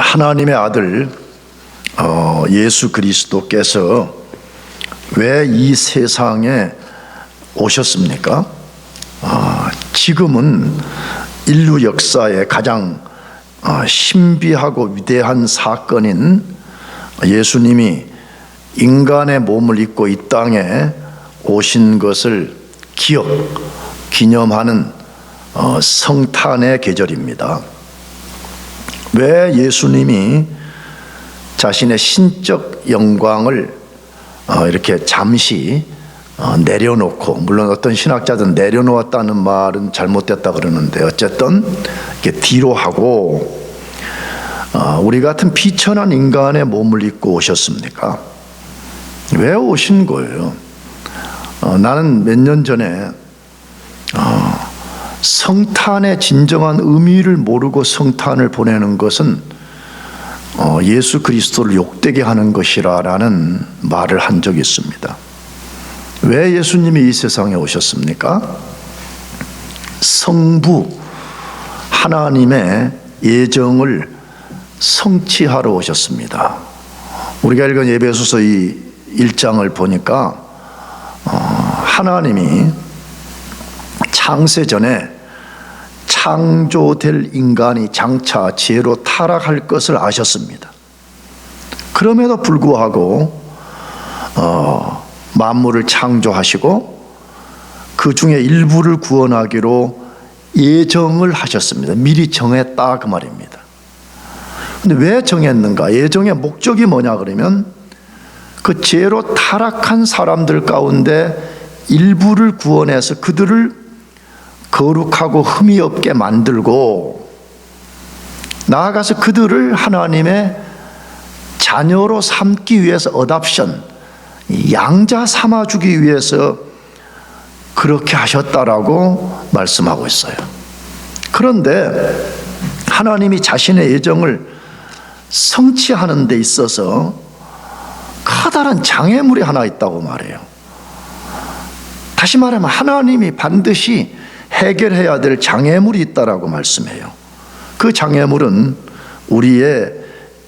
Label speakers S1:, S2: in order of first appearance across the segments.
S1: 하나님의 아들 예수 그리스도께서 왜 이 세상에 오셨습니까? 지금은 인류 역사의 가장 신비하고 위대한 사건인 예수님이 인간의 몸을 입고 이 땅에 오신 것을 기념하는 성탄의 계절입니다. 왜 예수님이 자신의 신적 영광을 이렇게 잠시 내려놓고, 물론 어떤 신학자들은 내려놓았다는 말은 잘못됐다 그러는데 어쨌든 이렇게 뒤로 하고 우리 같은 비천한 인간의 몸을 입고 오셨습니까? 왜 오신 거예요? 나는 몇 년 전에 성탄의 진정한 의미를 모르고 성탄을 보내는 것은 예수 그리스도를 욕되게 하는 것이라는 말을 한 적이 있습니다. 왜 예수님이 이 세상에 오셨습니까? 성부 하나님의 예정을 성취하러 오셨습니다. 우리가 읽은 에베소서 이 1장을 보니까 하나님이 창세 전에 창조될 인간이 장차 죄로 타락할 것을 아셨습니다. 그럼에도 불구하고 만물을 창조하시고 그 중에 일부를 구원하기로 예정을 하셨습니다. 미리 정했다 그 말입니다. 근데 왜 정했는가? 예정의 목적이 뭐냐 그러면 그 죄로 타락한 사람들 가운데 일부를 구원해서 그들을 거룩하고 흠이 없게 만들고 나아가서 그들을 하나님의 자녀로 삼기 위해서 어답션, 양자 삼아주기 위해서 그렇게 하셨다라고 말씀하고 있어요. 그런데 하나님이 자신의 예정을 성취하는 데 있어서 커다란 장애물이 하나 있다고 말해요. 다시 말하면 하나님이 반드시 해결해야 될 장애물이 있다라고 말씀해요. 그 장애물은 우리의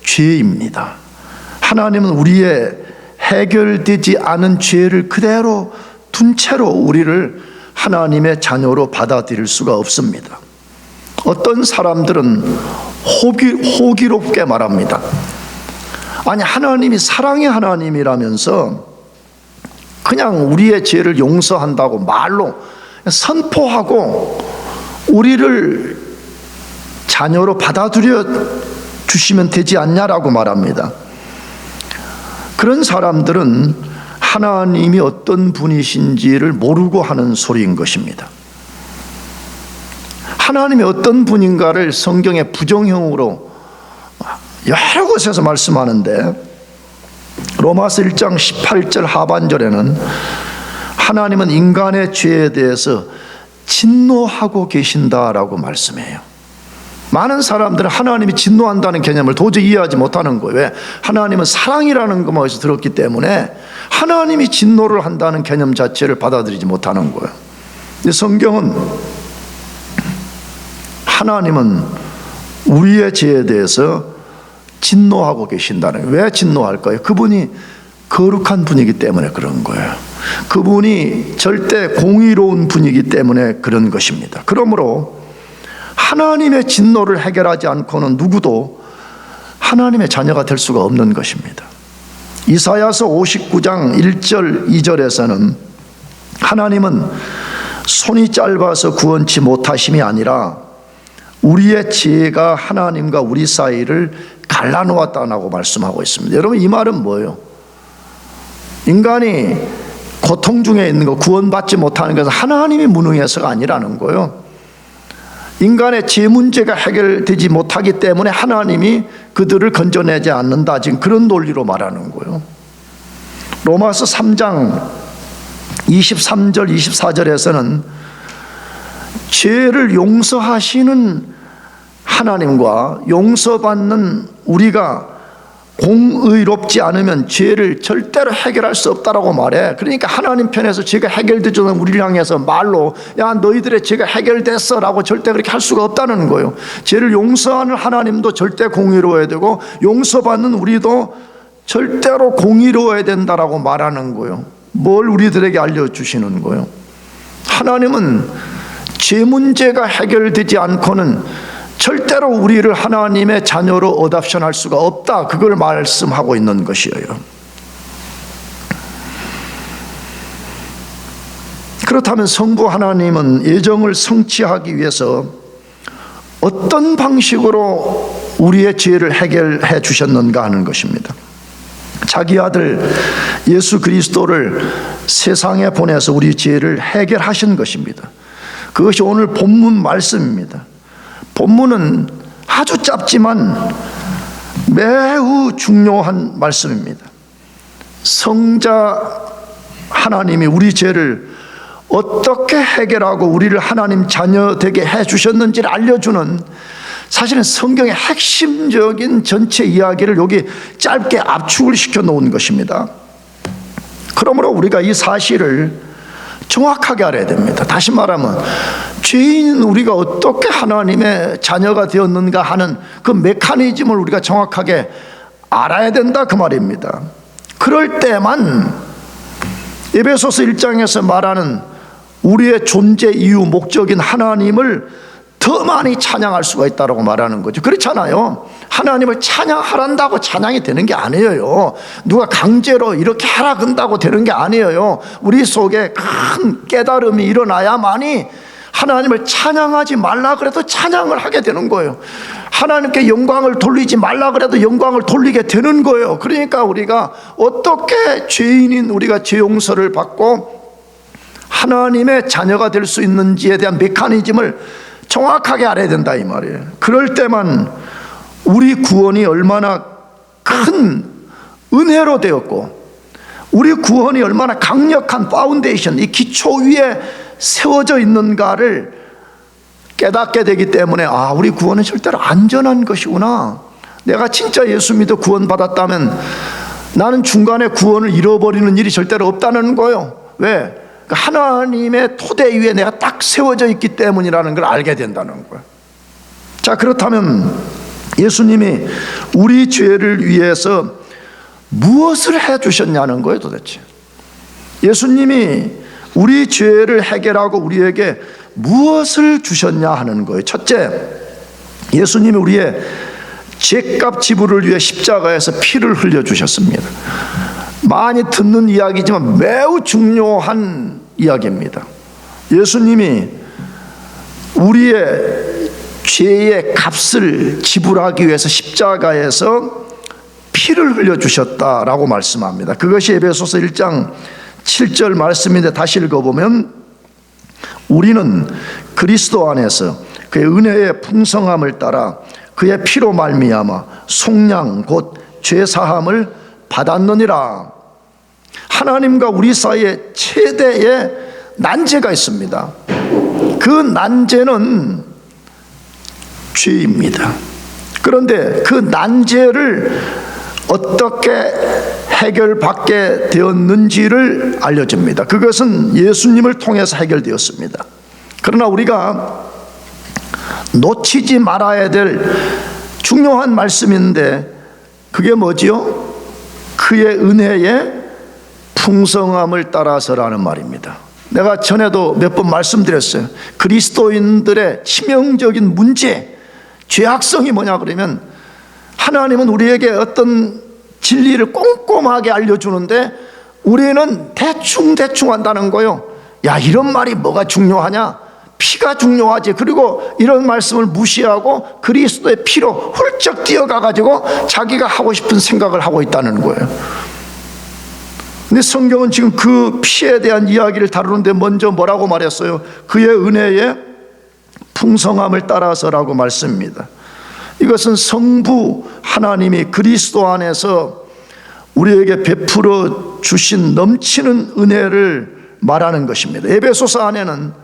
S1: 죄입니다. 하나님은 우리의 해결되지 않은 죄를 그대로 둔 채로 우리를 하나님의 자녀로 받아들일 수가 없습니다. 어떤 사람들은 호기롭게 말합니다. 아니, 하나님이 사랑의 하나님이라면서 그냥 우리의 죄를 용서한다고 말로 선포하고 우리를 자녀로 받아들여 주시면 되지 않냐라고 말합니다. 그런 사람들은 하나님이 어떤 분이신지를 모르고 하는 소리인 것입니다. 하나님이 어떤 분인가를 성경의 부정형으로 여러 곳에서 말씀하는데 로마서 1장 18절 하반절에는 하나님은 인간의 죄에 대해서 진노하고 계신다라고 말씀해요. 많은 사람들은 하나님이 진노한다는 개념을 도저히 이해하지 못하는 거예요. 왜? 하나님은 사랑이라는 것만 어디서 들었기 때문에 하나님이 진노를 한다는 개념 자체를 받아들이지 못하는 거예요. 근데 성경은 하나님은 우리의 죄에 대해서 진노하고 계신다는 거예요. 왜 진노할까요? 그분이 거룩한 분이기 때문에 그런 거예요. 그분이 절대 공의로운 분이기 때문에 그런 것입니다. 그러므로 하나님의 진노를 해결하지 않고는 누구도 하나님의 자녀가 될 수가 없는 것입니다. 이사야서 59장 1절 2절에서는 하나님은 손이 짧아서 구원치 못하심이 아니라 우리의 죄가 하나님과 우리 사이를 갈라놓았다고 말씀하고 있습니다. 여러분, 이 말은 뭐예요? 인간이 고통 중에 있는 거, 구원받지 못하는 것은 하나님이 무능해서가 아니라는 거예요. 인간의 죄 문제가 해결되지 못하기 때문에 하나님이 그들을 건져내지 않는다, 지금 그런 논리로 말하는 거예요. 로마서 3장 23절 24절에서는 죄를 용서하시는 하나님과 용서받는 우리가 공의롭지 않으면 죄를 절대로 해결할 수 없다라고 말해. 그러니까 하나님 편에서 죄가 해결되지 않으면 우리를 향해서 말로 야 너희들의 죄가 해결됐어 라고 절대 그렇게 할 수가 없다는 거예요. 죄를 용서하는 하나님도 절대 공의로워야 되고 용서받는 우리도 절대로 공의로워야 된다라고 말하는 거예요. 뭘 우리들에게 알려주시는 거예요? 하나님은 죄 문제가 해결되지 않고는 절대로 우리를 하나님의 자녀로 어답션할 수가 없다, 그걸 말씀하고 있는 것이에요. 그렇다면 성부 하나님은 예정을 성취하기 위해서 어떤 방식으로 우리의 죄를 해결해 주셨는가 하는 것입니다. 자기 아들 예수 그리스도를 세상에 보내서 우리 죄를 해결하신 것입니다. 그것이 오늘 본문 말씀입니다. 본문은 아주 짧지만 매우 중요한 말씀입니다. 성자 하나님이 우리 죄를 어떻게 해결하고 우리를 하나님 자녀 되게 해주셨는지를 알려주는, 사실은 성경의 핵심적인 전체 이야기를 여기 짧게 압축을 시켜 놓은 것입니다. 그러므로 우리가 이 사실을 정확하게 알아야 됩니다. 다시 말하면 죄인인 우리가 어떻게 하나님의 자녀가 되었는가 하는 그 메커니즘을 우리가 정확하게 알아야 된다, 그 말입니다. 그럴 때만 에베소서 1장에서 말하는 우리의 존재 이유 목적인 하나님을 더 많이 찬양할 수가 있다고 말하는 거죠. 그렇잖아요. 하나님을 찬양하란다고 찬양이 되는 게 아니에요. 누가 강제로 이렇게 하라 그런다고 되는 게 아니에요. 우리 속에 큰 깨달음이 일어나야만이 하나님을 찬양하지 말라 그래도 찬양을 하게 되는 거예요. 하나님께 영광을 돌리지 말라 그래도 영광을 돌리게 되는 거예요. 그러니까 우리가 어떻게 죄인인 우리가 죄 용서를 받고 하나님의 자녀가 될 수 있는지에 대한 메커니즘을 정확하게 알아야 된다, 이 말이에요. 그럴 때만 우리 구원이 얼마나 큰 은혜로 되었고 우리 구원이 얼마나 강력한 파운데이션, 이 기초 위에 세워져 있는가를 깨닫게 되기 때문에 아, 우리 구원은 절대로 안전한 것이구나. 내가 진짜 예수 믿어 구원 받았다면 나는 중간에 구원을 잃어버리는 일이 절대로 없다는 거예요. 왜? 하나님의 토대 위에 내가 딱 세워져 있기 때문이라는 걸 알게 된다는 거예요. 자, 그렇다면 예수님이 우리 죄를 위해서 무엇을 해 주셨냐는 거예요, 도대체. 예수님이 우리 죄를 해결하고 우리에게 무엇을 주셨냐 하는 거예요. 첫째, 예수님이 우리의 죄값 지불을 위해 십자가에서 피를 흘려 주셨습니다. 많이 듣는 이야기지만 매우 중요한 이야기입니다. 예수님이 우리의 죄의 값을 지불하기 위해서 십자가에서 피를 흘려주셨다라고 말씀합니다. 그것이 에베소서 1장 7절 말씀인데 다시 읽어보면 우리는 그리스도 안에서 그의 은혜의 풍성함을 따라 그의 피로 말미암아 속량 곧 죄사함을 받았느니라. 하나님과 우리 사이에 최대의 난제가 있습니다. 그 난제는 죄입니다. 그런데 그 난제를 어떻게 해결받게 되었는지를 알려줍니다. 그것은 예수님을 통해서 해결되었습니다. 그러나 우리가 놓치지 말아야 될 중요한 말씀인데 그게 뭐지요? 그의 은혜의 풍성함을 따라서라는 말입니다. 내가 전에도 몇 번 말씀드렸어요. 그리스도인들의 치명적인 문제, 죄악성이 뭐냐 그러면 하나님은 우리에게 어떤 진리를 꼼꼼하게 알려주는데 우리는 대충 한다는 거예요. 야, 이런 말이 뭐가 중요하냐? 피가 중요하지. 그리고 이런 말씀을 무시하고 그리스도의 피로 훌쩍 뛰어가가지고 자기가 하고 싶은 생각을 하고 있다는 거예요. 근데 성경은 지금 그 피에 대한 이야기를 다루는데 먼저 뭐라고 말했어요? 그의 은혜의 풍성함을 따라서라고 말씀입니다. 이것은 성부 하나님이 그리스도 안에서 우리에게 베풀어 주신 넘치는 은혜를 말하는 것입니다. 에베소서 안에는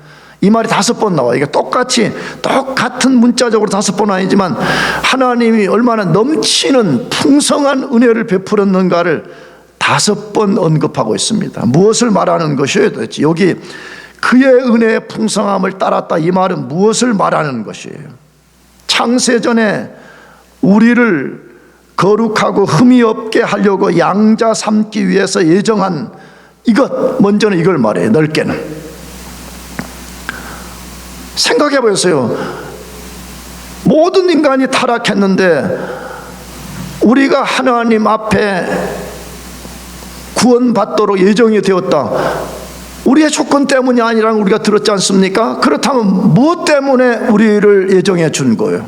S1: 이 말이 5번 나와요. 이게 똑같은 문자적으로 5번 아니지만 하나님이 얼마나 넘치는 풍성한 은혜를 베풀었는가를 5번 언급하고 있습니다. 무엇을 말하는 것이에요 도대체? 여기 그의 은혜의 풍성함을 따랐다, 이 말은 무엇을 말하는 것이에요? 창세전에 우리를 거룩하고 흠이 없게 하려고 양자 삼기 위해서 예정한 이것, 먼저는 이걸 말해요. 넓게는 생각해 보세요. 모든 인간이 타락했는데 우리가 하나님 앞에 구원받도록 예정이 되었다. 우리의 조건 때문이 아니라는 우리가 들었지 않습니까? 그렇다면 무엇 때문에 우리를 예정해 준 거예요?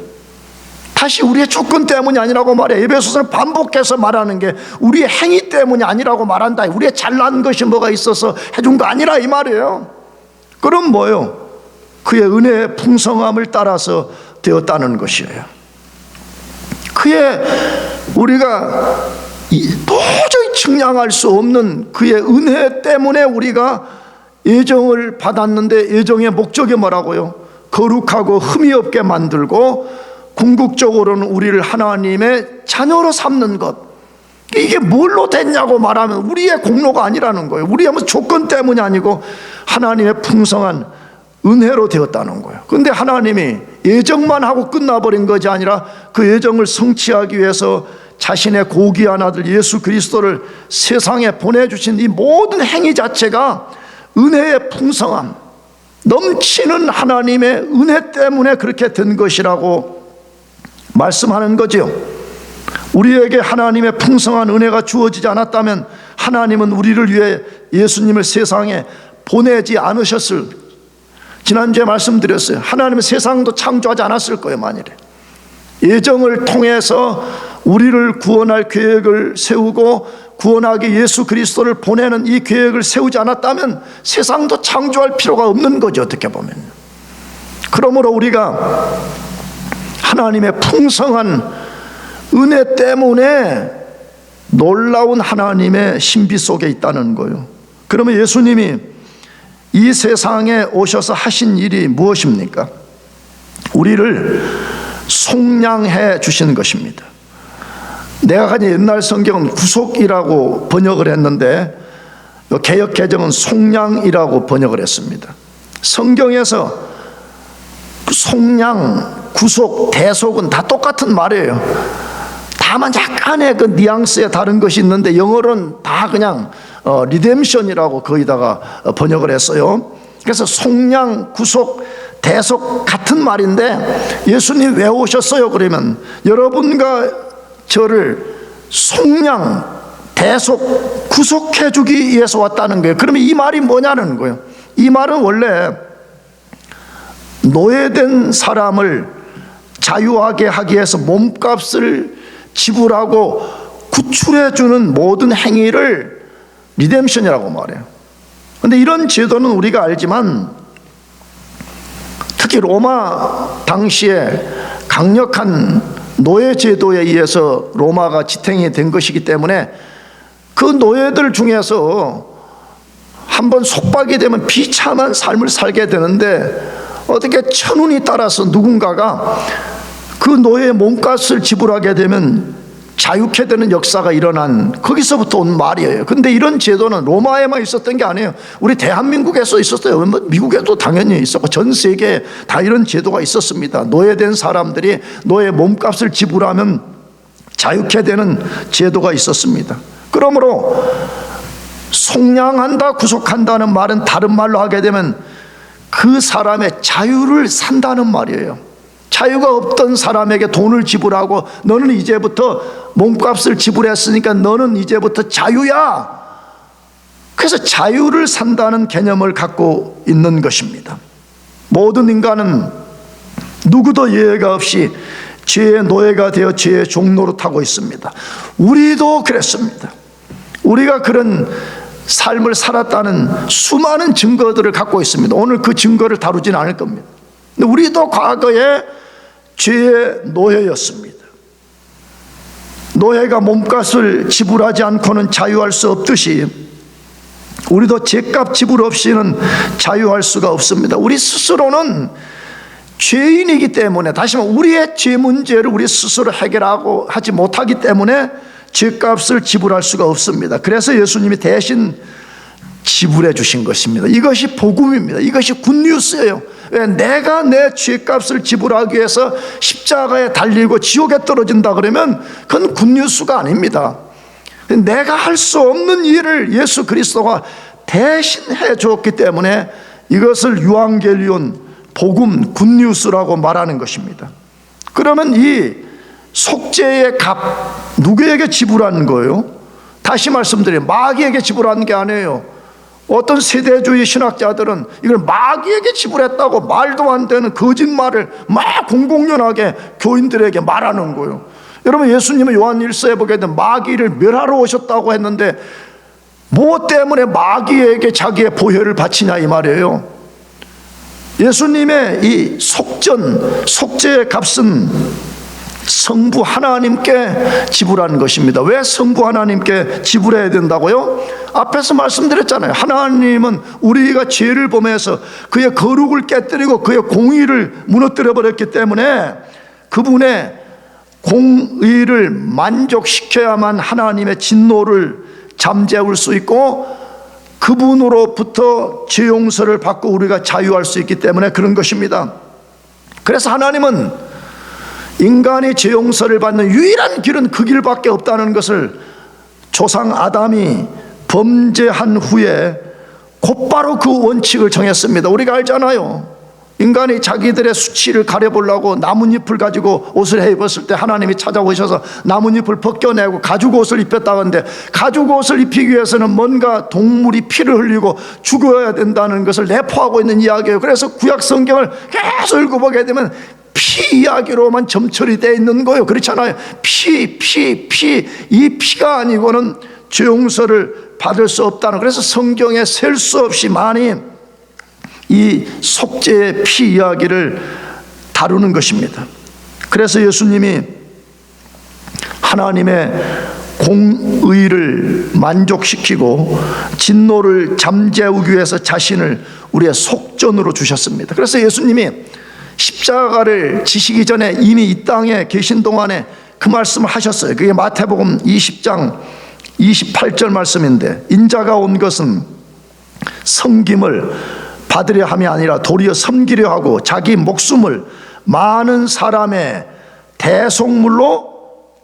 S1: 다시 우리의 조건 때문이 아니라고 말해. 에베소서는 반복해서 말하는 게 우리의 행위 때문이 아니라고 말한다. 우리의 잘난 것이 뭐가 있어서 해준 거 아니라 이 말이에요. 그럼 뭐예요? 그의 은혜의 풍성함을 따라서 되었다는 것이에요. 그의 우리가 도저히 측량할 수 없는 그의 은혜 때문에 우리가 예정을 받았는데, 예정의 목적이 뭐라고요? 거룩하고 흠이 없게 만들고 궁극적으로는 우리를 하나님의 자녀로 삼는 것. 이게 뭘로 됐냐고 말하면 우리의 공로가 아니라는 거예요. 우리의 조건 때문이 아니고 하나님의 풍성한 은혜로 되었다는 거예요. 그런데 하나님이 예정만 하고 끝나버린 것이 아니라 그 예정을 성취하기 위해서 자신의 고귀한 아들 예수 그리스도를 세상에 보내주신 이 모든 행위 자체가 은혜의 풍성함, 넘치는 하나님의 은혜 때문에 그렇게 된 것이라고 말씀하는 거죠. 우리에게 하나님의 풍성한 은혜가 주어지지 않았다면 하나님은 우리를 위해 예수님을 세상에 보내지 않으셨을, 지난주에 말씀드렸어요. 하나님은 세상도 창조하지 않았을 거예요. 만일에 예정을 통해서 우리를 구원할 계획을 세우고 구원하기 예수 그리스도를 보내는 이 계획을 세우지 않았다면 세상도 창조할 필요가 없는 거죠. 어떻게 보면. 그러므로 우리가 하나님의 풍성한 은혜 때문에 놀라운 하나님의 신비 속에 있다는 거예요. 그러면 예수님이 이 세상에 오셔서 하신 일이 무엇입니까? 우리를 속량해 주신 것입니다. 내가 가진 옛날 성경은 구속이라고 번역을 했는데 개역 개정은 속량이라고 번역을 했습니다. 성경에서 속량, 구속, 대속은 다 똑같은 말이에요. 다만 약간의 그 뉘앙스에 다른 것이 있는데 영어로는 다 그냥 리뎀션이라고 거기다가 번역을 했어요. 그래서 속량, 구속, 대속 같은 말인데 예수님 왜 오셨어요? 그러면 여러분과 저를 속량, 대속, 구속해 주기 위해서 왔다는 거예요. 그러면 이 말이 뭐냐는 거예요. 이 말은 원래 노예된 사람을 자유하게 하기 위해서 몸값을 지불하고 구출해 주는 모든 행위를 리뎀션이라고 말해요. 그런데 이런 제도는 우리가 알지만 특히 로마 당시에 강력한 노예 제도에 의해서 로마가 지탱이 된 것이기 때문에 그 노예들 중에서 한번 속박이 되면 비참한 삶을 살게 되는데 어떻게 천운이 따라서 누군가가 그 노예의 몸값을 지불하게 되면 자유케 되는 역사가 일어난, 거기서부터 온 말이에요. 근데 이런 제도는 로마에만 있었던 게 아니에요. 우리 대한민국에서 있었어요. 미국에도 당연히 있었고 전 세계에 다 이런 제도가 있었습니다. 노예된 사람들이 노예 몸값을 지불하면 자유케 되는 제도가 있었습니다. 그러므로 속량한다, 구속한다는 말은 다른 말로 하게 되면 그 사람의 자유를 산다는 말이에요. 자유가 없던 사람에게 돈을 지불하고 너는 이제부터 몸값을 지불했으니까 너는 이제부터 자유야. 그래서 자유를 산다는 개념을 갖고 있는 것입니다. 모든 인간은 누구도 예외가 없이 죄의 노예가 되어 죄의 종노릇하고 있습니다. 우리도 그랬습니다. 우리가 그런 삶을 살았다는 수많은 증거들을 갖고 있습니다. 오늘 그 증거를 다루지는 않을 겁니다. 근데 우리도 과거에 죄의 노예였습니다. 노예가 몸값을 지불하지 않고는 자유할 수 없듯이 우리도 죄값 지불 없이는 자유할 수가 없습니다. 우리 스스로는 죄인이기 때문에, 다시 말하면 우리의 죄 문제를 우리 스스로 해결하고 하지 못하기 때문에 죄값을 지불할 수가 없습니다. 그래서 예수님이 대신 지불해 주신 것입니다. 이것이 복음입니다. 이것이 굿뉴스예요. 왜? 내가 내 죄값을 지불하기 위해서 십자가에 달리고 지옥에 떨어진다 그러면 그건 굿뉴스가 아닙니다. 내가 할 수 없는 일을 예수 그리스도가 대신해 주었기 때문에 이것을 유앙겔리온, 복음, 굿뉴스라고 말하는 것입니다. 그러면 이 속죄의 값 누구에게 지불하는 거예요? 다시 말씀드려요. 마귀에게 지불하는 게 아니에요. 어떤 세대주의 신학자들은 이걸 마귀에게 지불했다고 말도 안 되는 거짓말을 막 공공연하게 교인들에게 말하는 거예요. 여러분, 예수님은 요한 1서에 보게 되면 마귀를 멸하러 오셨다고 했는데 무엇 때문에 마귀에게 자기의 보혈을 바치냐 이 말이에요. 예수님의 이 속죄의 값은 성부 하나님께 지불하는 것입니다. 왜 성부 하나님께 지불해야 된다고요? 앞에서 말씀드렸잖아요. 하나님은 우리가 죄를 범해서 그의 거룩을 깨뜨리고 그의 공의를 무너뜨려 버렸기 때문에 그분의 공의를 만족시켜야만 하나님의 진노를 잠재울 수 있고 그분으로부터 죄 용서를 받고 우리가 자유할 수 있기 때문에 그런 것입니다. 그래서 하나님은 인간이 죄 용서를 받는 유일한 길은 그 길밖에 없다는 것을 조상 아담이 범죄한 후에 곧바로 그 원칙을 정했습니다. 우리가 알잖아요. 인간이 자기들의 수치를 가려보려고 나뭇잎을 가지고 옷을 해 입었을 때 하나님이 찾아오셔서 나뭇잎을 벗겨내고 가죽 옷을 입혔다는데 가죽 옷을 입히기 위해서는 뭔가 동물이 피를 흘리고 죽어야 된다는 것을 내포하고 있는 이야기예요. 그래서 구약 성경을 계속 읽어보게 되면 피 이야기로만 점철이 되어 있는 거예요. 그렇잖아요. 피. 이 피가 아니고는 죄 용서를 받을 수 없다는, 그래서 성경에 셀 수 없이 많이 이 속죄의 피 이야기를 다루는 것입니다. 그래서 예수님이 하나님의 공의를 만족시키고 진노를 잠재우기 위해서 자신을 우리의 속전으로 주셨습니다. 그래서 예수님이 십자가를 지시기 전에 이미 이 땅에 계신 동안에 그 말씀을 하셨어요. 그게 마태복음 20장 28절 말씀인데, 인자가 온 것은 섬김을 받으려 함이 아니라 도리어 섬기려 하고 자기 목숨을 많은 사람의 대속물로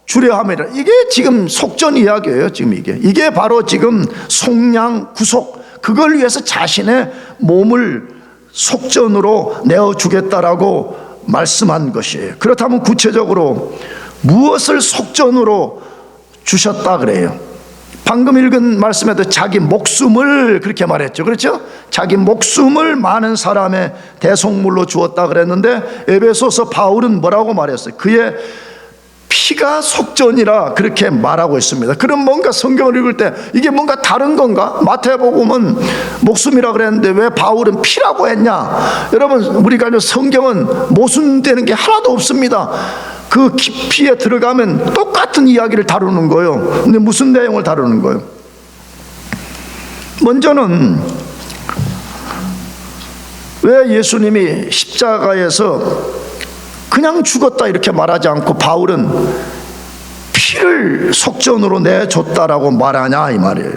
S1: 주려 함이라. 이게 지금 속전 이야기예요. 지금 이게 바로 지금 속량 구속, 그걸 위해서 자신의 몸을 속전으로 내어주겠다라고 말씀한 것이에요. 그렇다면 구체적으로 무엇을 속전으로 주셨다 그래요? 방금 읽은 말씀에도 자기 목숨을 그렇게 말했죠. 그렇죠? 자기 목숨을 많은 사람의 대속물로 주었다 그랬는데 에베소서 바울은 뭐라고 말했어요? 그의 피가 속전이라 그렇게 말하고 있습니다. 그럼 뭔가 성경을 읽을 때 이게 뭔가 다른 건가? 마태복음은 목숨이라 그랬는데 왜 바울은 피라고 했냐? 여러분, 우리가 성경은 모순되는 게 하나도 없습니다. 그 깊이에 들어가면 똑같은 이야기를 다루는 거예요. 근데 무슨 내용을 다루는 거예요? 먼저는 왜 예수님이 십자가에서 그냥 죽었다 이렇게 말하지 않고 바울은 피를 속전으로 내줬다라고 말하냐 이 말이에요.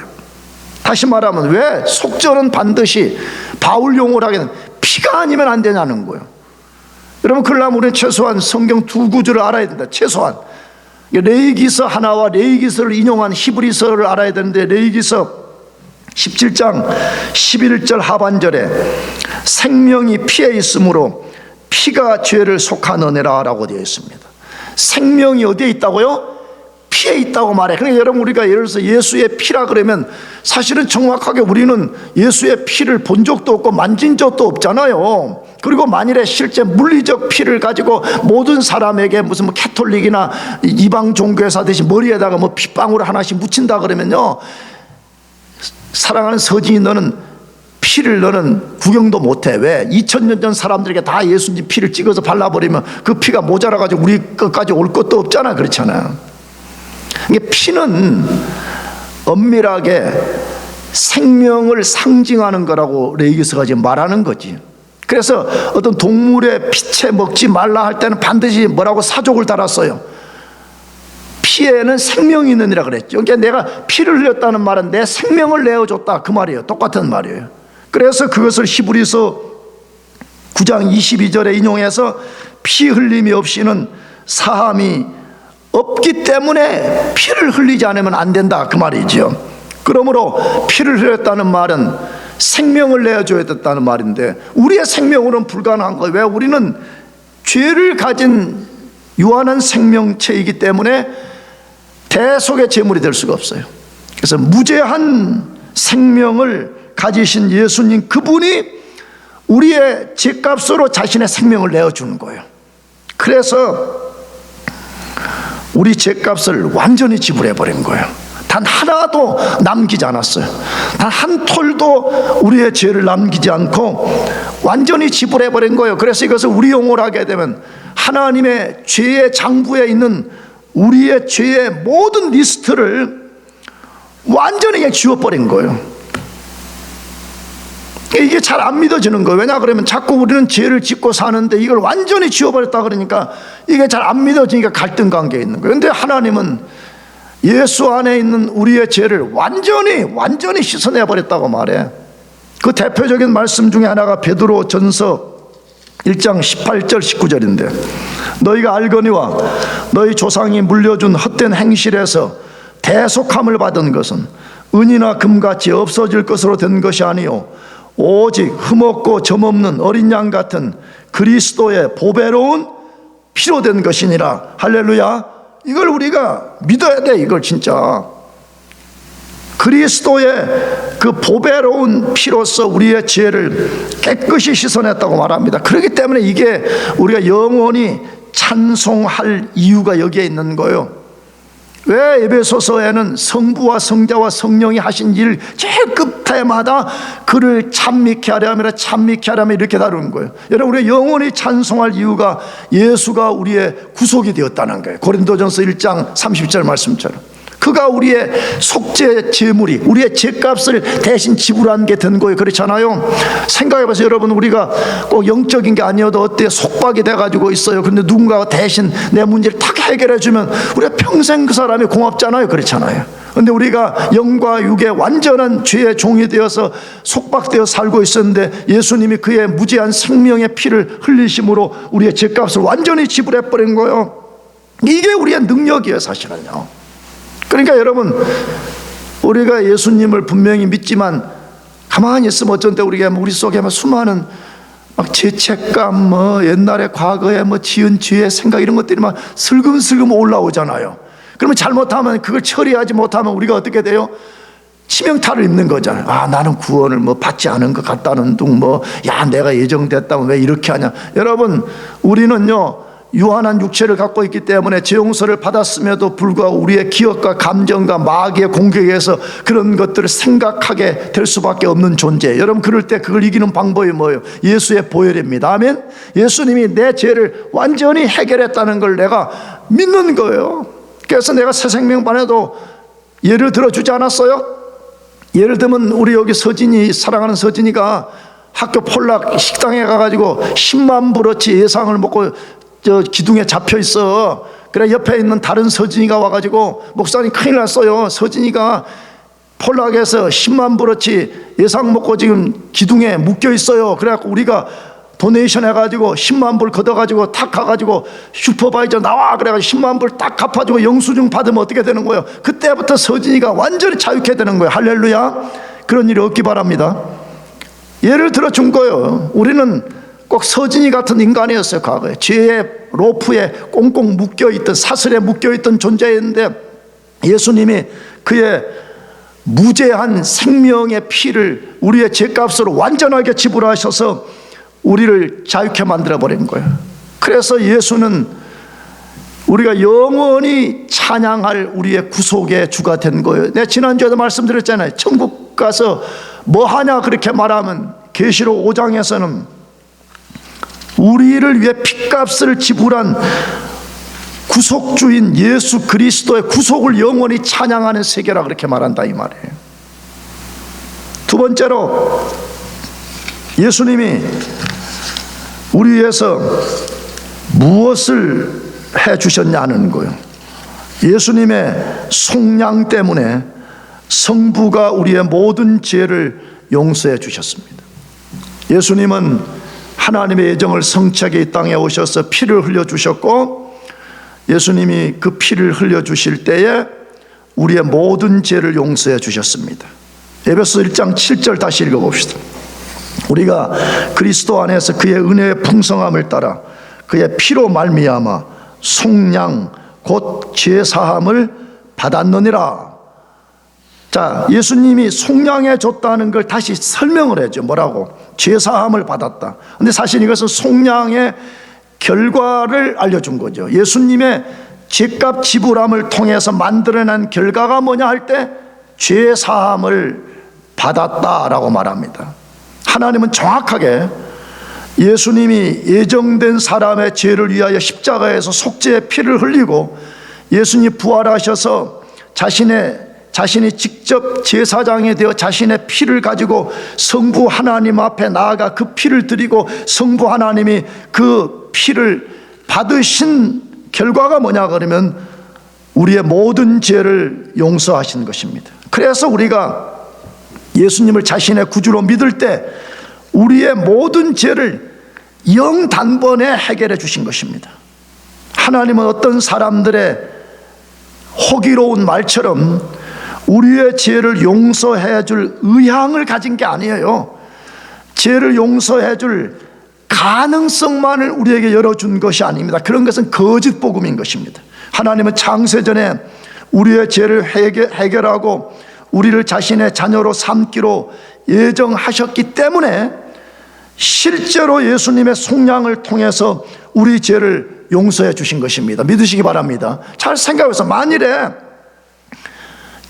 S1: 다시 말하면 왜 속전은 반드시 바울 용어로 하기는 피가 아니면 안 되냐는 거예요. 여러분, 그러려면 우리는 최소한 성경 두 구절을 알아야 된다. 최소한 레위기서 하나와 레위기서를 인용한 히브리서를 알아야 되는데, 레위기서 17장 11절 하반절에 생명이 피에 있으므로 피가 죄를 속하느니라 라고 되어 있습니다. 생명이 어디에 있다고요? 피에 있다고 말해. 그러니까 여러분, 우리가 예를 들어서 예수의 피라 그러면 사실은 정확하게 우리는 예수의 피를 본 적도 없고 만진 적도 없잖아요. 그리고 만일에 실제 물리적 피를 가지고 모든 사람에게 무슨 뭐 캐톨릭이나 이방 종교에서 하듯이 머리에다가 뭐 핏방울 하나씩 묻힌다 그러면요, 사랑하는 서진이 너는 피를 너는 구경도 못해. 왜? 2000년 전 사람들에게 다 예수님 피를 찍어서 발라버리면 그 피가 모자라가지고 우리 끝까지 올 것도 없잖아. 그렇잖아요. 이게 피는 엄밀하게 생명을 상징하는 거라고 레위기서가 지금 말하는 거지. 그래서 어떤 동물의 피채 먹지 말라 할 때는 반드시 뭐라고 사족을 달았어요. 피에는 생명이 있느니라 그랬죠. 그러니까 내가 피를 흘렸다는 말은 내 생명을 내어줬다 그 말이에요. 똑같은 말이에요. 그래서 그것을 히브리서 9장 22절에 인용해서 피 흘림이 없이는 사함이 없기 때문에 피를 흘리지 않으면 안 된다 그 말이죠. 그러므로 피를 흘렸다는 말은 생명을 내어줘야 됐다는 말인데 우리의 생명으로는 불가능한 거예요. 왜? 우리는 죄를 가진 유한한 생명체이기 때문에 대속의 제물이 될 수가 없어요. 그래서 무죄한 생명을 가지신 예수님 그분이 우리의 죄값으로 자신의 생명을 내어주는 거예요. 그래서 우리 죄값을 완전히 지불해버린 거예요. 단 하나도 남기지 않았어요. 단 한 톨도 우리의 죄를 남기지 않고 완전히 지불해버린 거예요. 그래서 이것을 우리 용어로 하게 되면 하나님의 죄의 장부에 있는 우리의 죄의 모든 리스트를 완전히 그냥 지워버린 거예요. 이게 잘 안 믿어지는 거예요. 왜냐 그러면 자꾸 우리는 죄를 짓고 사는데 이걸 완전히 지워버렸다 그러니까 이게 잘 안 믿어지니까 갈등 관계에 있는 거예요. 그런데 하나님은 예수 안에 있는 우리의 죄를 완전히 씻어내버렸다고 말해. 그 대표적인 말씀 중에 하나가 베드로 전서 1장 18절 19절인데 너희가 알거니와 너희 조상이 물려준 헛된 행실에서 대속함을 받은 것은 은이나 금같이 없어질 것으로 된 것이 아니요 오직 흠없고 점없는 어린 양 같은 그리스도의 보배로운 피로 된 것이니라. 할렐루야. 이걸 우리가 믿어야 돼. 이걸 진짜 그리스도의 그 보배로운 피로서 우리의 죄를 깨끗이 씻어냈다고 말합니다. 그렇기 때문에 이게 우리가 영원히 찬송할 이유가 여기에 있는 거예요. 왜 에베소서에는 성부와 성자와 성령이 하신 일 제일 끝에마다 그를 찬미케 하려 함이라 찬미케 하려 함 이렇게 다루는 거예요. 여러분 우리가 영원히 찬송할 이유가 예수가 우리의 구속이 되었다는 거예요. 고린도전서 1장 30절 말씀처럼 그가 우리의 속죄 제물이 우리의 죄값을 대신 지불한 게 된 거예요. 그렇잖아요. 생각해보세요. 여러분 우리가 꼭 영적인 게 아니어도 어때 속박이 돼가지고 있어요. 그런데 누군가가 대신 내 문제를 탁 해결해 주면 우리가 평생 그 사람이 고맙잖아요. 그렇잖아요. 그런데 우리가 영과 육의 완전한 죄의 종이 되어서 속박되어 살고 있었는데 예수님이 그의 무제한 생명의 피를 흘리심으로 우리의 죄값을 완전히 지불해버린 거예요. 이게 우리의 능력이에요. 사실은요. 그러니까 여러분 우리가 예수님을 분명히 믿지만 가만히 있으면 어쩐 때 우리가 우리 속에 수많은 막 죄책감 옛날에 과거에 지은 죄의 생각 이런 것들이 막 슬금슬금 올라오잖아요. 그러면 잘못하면 그걸 처리하지 못하면 우리가 어떻게 돼요? 치명타를 입는 거잖아요. 아 나는 구원을 받지 않은 것 같다는 둥 야 내가 예정됐다면 왜 이렇게 하냐. 여러분 우리는요 유한한 육체를 갖고 있기 때문에 죄 용서를 받았음에도 불구하고 우리의 기억과 감정과 마귀의 공격에서 그런 것들을 생각하게 될 수밖에 없는 존재. 여러분 그럴 때 그걸 이기는 방법이 뭐예요? 예수의 보혈입니다. 아멘. 예수님이 내 죄를 완전히 해결했다는 걸 내가 믿는 거예요. 그래서 내가 새 생명반에도 예를 들어주지 않았어요? 예를 들면 우리 여기 서진이 사랑하는 서진이가 학교 폴락 식당에 가가지고 10만 불어치 예상을 먹고 저 기둥에 잡혀 있어. 그래 옆에 있는 다른 서진이가 와가지고 목사님 큰일 났어요. 서진이가 폴락에서 10만 불어치 예상 먹고 지금 기둥에 묶여 있어요. 그래갖고 우리가 도네이션 해가지고 10만 불 걷어가지고 탁 가가지고 슈퍼바이저 나와 그래가지고 10만 불 딱 갚아주고 영수증 받으면 어떻게 되는 거예요? 그때부터 서진이가 완전히 자유케 되는 거예요. 할렐루야. 그런 일이 없기 바랍니다. 예를 들어 준 거예요. 우리는 꼭 서진이 같은 인간이었어요. 과거에 죄의 로프에 꽁꽁 묶여있던 사슬에 묶여있던 존재였는데 예수님이 그의 무제한 생명의 피를 우리의 죄값으로 완전하게 지불하셔서 우리를 자유케 만들어버린 거예요. 그래서 예수는 우리가 영원히 찬양할 우리의 구속의 주가 된 거예요. 내가 지난주에도 말씀드렸잖아요. 천국 가서 뭐 하냐 그렇게 말하면 계시록 5장에서는 우리를 위해 핏값을 지불한 구속주인 예수 그리스도의 구속을 영원히 찬양하는 세계라 그렇게 말한다 이 말이에요. 두 번째로 예수님이 우리 위해서 무엇을 해 주셨냐는 거예요. 예수님의 속량 때문에 성부가 우리의 모든 죄를 용서해 주셨습니다. 예수님은 하나님의 예정을 성취하게 이 땅에 오셔서 피를 흘려 주셨고, 예수님이 그 피를 흘려 주실 때에 우리의 모든 죄를 용서해 주셨습니다. 에베소 1장 7절 다시 읽어봅시다. 우리가 그리스도 안에서 그의 은혜의 풍성함을 따라 그의 피로 말미암아 속량 곧 죄사함을 받았느니라. 자, 예수님이 속량해 줬다는 걸 다시 설명을 해줘. 뭐라고? 죄사함을 받았다. 근데 사실 이것은 속량의 결과를 알려준 거죠. 예수님의 죄값 지불함을 통해서 만들어낸 결과가 뭐냐 할 때 죄사함을 받았다라고 말합니다. 하나님은 정확하게 예수님이 예정된 사람의 죄를 위하여 십자가에서 속죄의 피를 흘리고 예수님이 부활하셔서 자신이 직접 제사장이 되어 자신의 피를 가지고 성부 하나님 앞에 나아가 그 피를 드리고 성부 하나님이 그 피를 받으신 결과가 뭐냐 그러면 우리의 모든 죄를 용서하신 것입니다. 그래서 우리가 예수님을 자신의 구주로 믿을 때 우리의 모든 죄를 영단번에 해결해 주신 것입니다. 하나님은 어떤 사람들의 호기로운 말처럼 우리의 죄를 용서해 줄 의향을 가진 게 아니에요. 죄를 용서해 줄 가능성만을 우리에게 열어준 것이 아닙니다. 그런 것은 거짓 복음인 것입니다. 하나님은 창세전에 우리의 죄를 해결하고 우리를 자신의 자녀로 삼기로 예정하셨기 때문에 실제로 예수님의 속량을 통해서 우리 죄를 용서해 주신 것입니다. 믿으시기 바랍니다. 잘 생각해서 만일에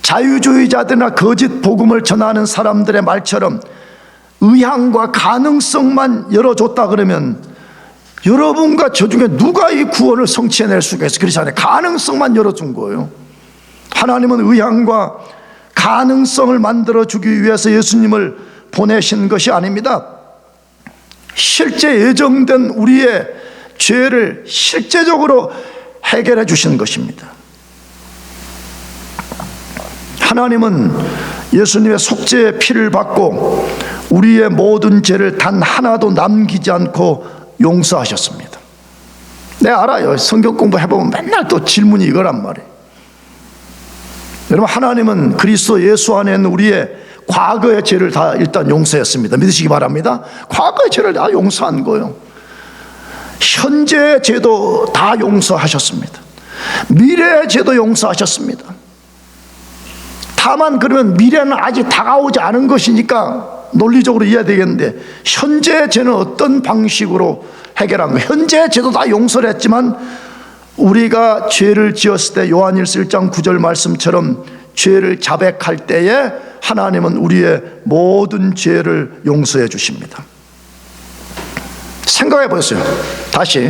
S1: 자유주의자들이나 거짓 복음을 전하는 사람들의 말처럼 의향과 가능성만 열어줬다 그러면 여러분과 저 중에 누가 이 구원을 성취해낼 수가 있어요? 그렇지 않아요. 가능성만 열어준 거예요. 하나님은 의향과 가능성을 만들어주기 위해서 예수님을 보내신 것이 아닙니다. 실제 예정된 우리의 죄를 실제적으로 해결해 주신 것입니다. 하나님은 예수님의 속죄의 피를 받고 우리의 모든 죄를 단 하나도 남기지 않고 용서하셨습니다. 내가 알아요. 성경 공부해보면 맨날 또 질문이 이거란 말이에요. 여러분, 하나님은 그리스도 예수 안에 있는 우리의 과거의 죄를 다 일단 용서했습니다. 믿으시기 바랍니다. 과거의 죄를 다 용서한 거예요. 현재의 죄도 다 용서하셨습니다. 미래의 죄도 용서하셨습니다. 다만 그러면 미래는 아직 다가오지 않은 것이니까 논리적으로 이해해야 되겠는데, 현재의 죄는 어떤 방식으로 해결한 거예요? 현재의 죄도 다 용서를 했지만 우리가 죄를 지었을 때 요한일서 1장 9절 말씀처럼 죄를 자백할 때에 하나님은 우리의 모든 죄를 용서해 주십니다. 생각해 보세요. 다시,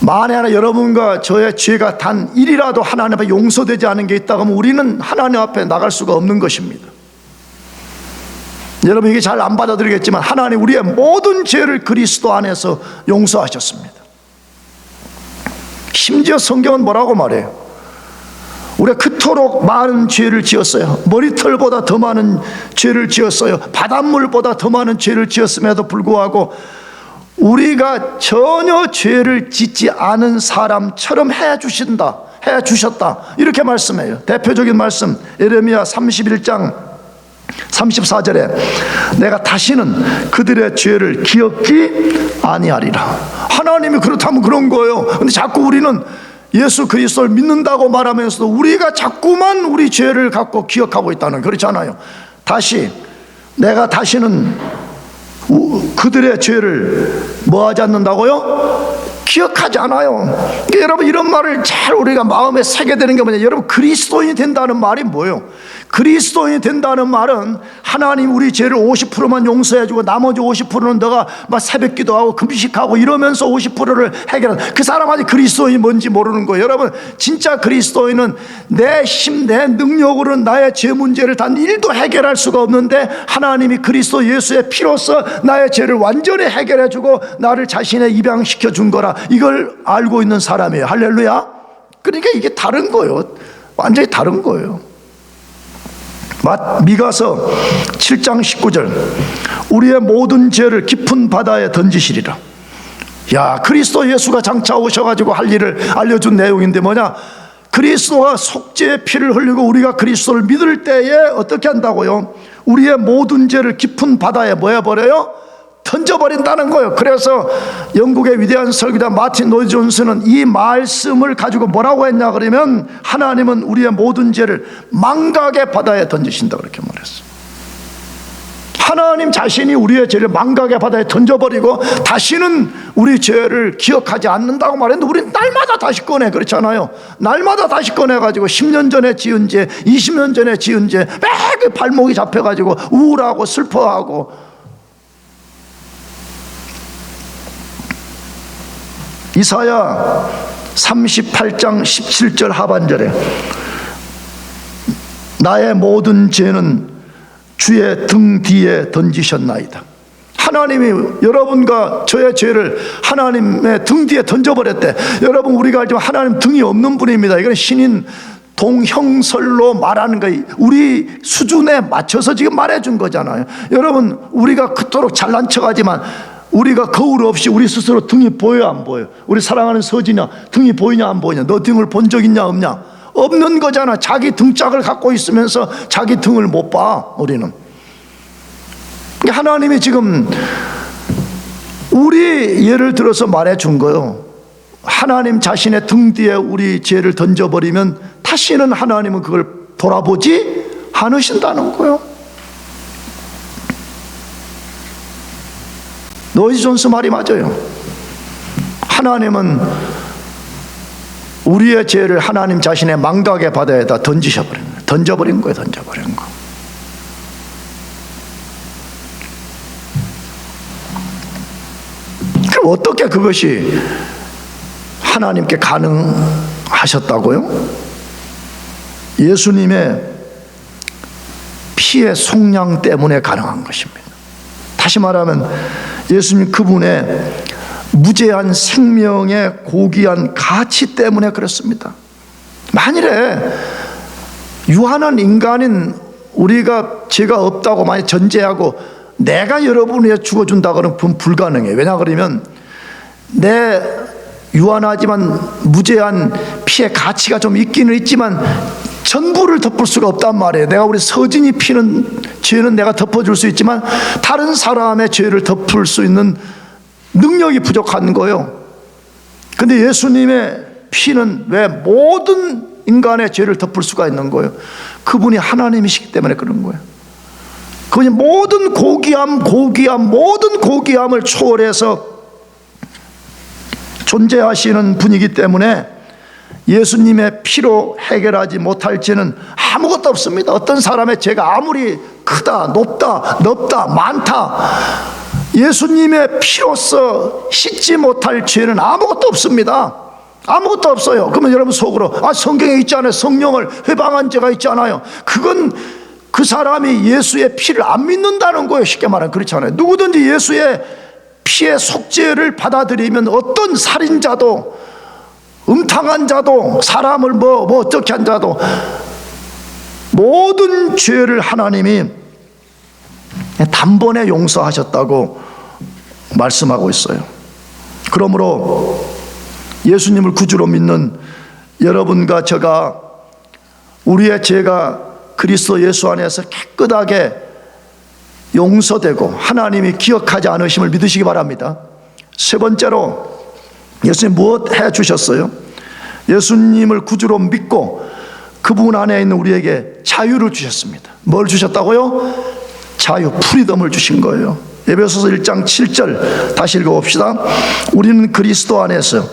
S1: 만에 하나 여러분과 저의 죄가 단 1이라도 하나님 앞에 용서되지 않은 게 있다고 하면 우리는 하나님 앞에 나갈 수가 없는 것입니다. 여러분, 이게 잘 안 받아들이겠지만 하나님 우리의 모든 죄를 그리스도 안에서 용서하셨습니다. 심지어 성경은 뭐라고 말해요? 우리가 그토록 많은 죄를 지었어요. 머리털보다 더 많은 죄를 지었어요. 바닷물보다 더 많은 죄를 지었음에도 불구하고 우리가 전혀 죄를 짓지 않은 사람처럼 해 주셨다 이렇게 말씀해요. 대표적인 말씀 예레미야 31장 34절에 내가 다시는 그들의 죄를 기억지 아니하리라. 하나님이 그렇다면 그런 거예요. 근데 자꾸 우리는 예수 그리스도를 믿는다고 말하면서도 우리가 자꾸만 우리 죄를 갖고 기억하고 있다는, 그렇잖아요. 다시, 내가 다시는 그들의 죄를 뭐 하지 않는다고요? 기억하지 않아요. 그러니까 여러분, 이런 말을 잘 우리가 마음에 새게 되는 게 뭐냐, 여러분, 그리스도인이 된다는 말이 뭐예요? 그리스도인이 된다는 말은 하나님 우리 죄를 50%만 용서해주고 나머지 50%는 너가 막 새벽 기도하고 금식하고 이러면서 50%를 해결하는, 그 사람한테 그리스도인이 뭔지 모르는 거예요. 여러분, 진짜 그리스도인은 내 힘, 내 능력으로는 나의 죄 문제를 단 1도 해결할 수가 없는데 하나님이 그리스도 예수의 피로써 나의 죄를 완전히 해결해주고 나를 자신의 입양시켜 준 거라, 이걸 알고 있는 사람이에요. 할렐루야. 그러니까 이게 다른 거예요. 완전히 다른 거예요. 미가서 7장 19절, 우리의 모든 죄를 깊은 바다에 던지시리라. 야, 그리스도 예수가 장차 오셔가지고 할 일을 알려준 내용인데 뭐냐? 그리스도가 속죄의 피를 흘리고 우리가 그리스도를 믿을 때에 어떻게 한다고요? 우리의 모든 죄를 깊은 바다에 뭐 해버려요? 던져버린다는 거예요. 그래서 영국의 위대한 설교자 마틴 노이즈 존스는 이 말씀을 가지고 뭐라고 했냐 그러면, 하나님은 우리의 모든 죄를 망각의 바다에 던지신다 그렇게 말했어요. 하나님 자신이 우리의 죄를 망각의 바다에 던져버리고 다시는 우리 죄를 기억하지 않는다고 말했는데, 우리는 날마다 다시 꺼내, 그렇잖아요. 날마다 다시 꺼내가지고 10년 전에 지은 죄, 20년 전에 지은 죄, 매일 발목이 잡혀가지고 우울하고 슬퍼하고. 이사야 38장 17절 하반절에 나의 모든 죄는 주의 등 뒤에 던지셨나이다. 하나님이 여러분과 저의 죄를 하나님의 등 뒤에 던져버렸대. 여러분, 우리가 알지만 하나님 등이 없는 분입니다. 이건 신인 동형설로 말하는 거예요. 우리 수준에 맞춰서 지금 말해준 거잖아요. 여러분, 우리가 그토록 잘난 척하지만 우리가 거울 없이 우리 스스로 등이 보여 안 보여? 우리 사랑하는 서진아, 등이 보이냐 안 보이냐? 너 등을 본 적 있냐 없냐? 없는 거잖아. 자기 등짝을 갖고 있으면서 자기 등을 못 봐, 우리는. 하나님이 지금 우리 예를 들어서 말해준 거예요. 하나님 자신의 등 뒤에 우리 죄를 던져버리면 다시는 하나님은 그걸 돌아보지 않으신다는 거예요. 노이즈 존스 말이 맞아요. 하나님은 우리의 죄를 하나님 자신의 망각의 바다에다 던져버린 거예요. 던져버린 거. 그럼 어떻게 그것이 하나님께 가능하셨다고요? 예수님의 피의 속량 때문에 가능한 것입니다. 다시 말하면 예수님 그분의 무제한 생명의 고귀한 가치 때문에 그렇습니다. 만일에 유한한 인간인 우리가 죄가 없다고 만약 전제하고 내가 여러분을 위해 죽어준다고는 불가능해요. 왜냐 그러면 내 유한하지만 무제한 피의 가치가 좀 있기는 있지만 전부를 덮을 수가 없단 말이에요. 내가 우리 서진이 피는 죄는 내가 덮어줄 수 있지만 다른 사람의 죄를 덮을 수 있는 능력이 부족한 거예요. 근데 예수님의 피는 왜 모든 인간의 죄를 덮을 수가 있는 거예요? 그분이 하나님이시기 때문에 그런 거예요. 그분이 모든 모든 고귀함을 초월해서 존재하시는 분이기 때문에 예수님의 피로 해결하지 못할 죄는 아무것도 없습니다. 어떤 사람의 죄가 아무리 크다, 높다, 넓다, 많다, 예수님의 피로서 씻지 못할 죄는 아무것도 없습니다. 아무것도 없어요. 그러면 여러분 속으로 성경에 있지 않아요? 성령을 회방한 죄가 있지 않아요? 그건 그 사람이 예수의 피를 안 믿는다는 거예요. 쉽게 말하면 그렇잖아요. 누구든지 예수의 피의 속죄를 받아들이면 어떤 살인자도, 음탕한 자도, 사람을 어떻게 한 자도 모든 죄를 하나님이 단번에 용서하셨다고 말씀하고 있어요. 그러므로 예수님을 구주로 믿는 여러분과 제가 우리의 죄가 그리스도 예수 안에서 깨끗하게 용서되고 하나님이 기억하지 않으심을 믿으시기 바랍니다. 세 번째로 예수님 무엇 해주셨어요? 예수님을 구주로 믿고 그분 안에 있는 우리에게 자유를 주셨습니다. 뭘 주셨다고요? 자유, 프리덤을 주신 거예요. 에베소서 1장 7절 다시 읽어봅시다. 우리는 그리스도 안에서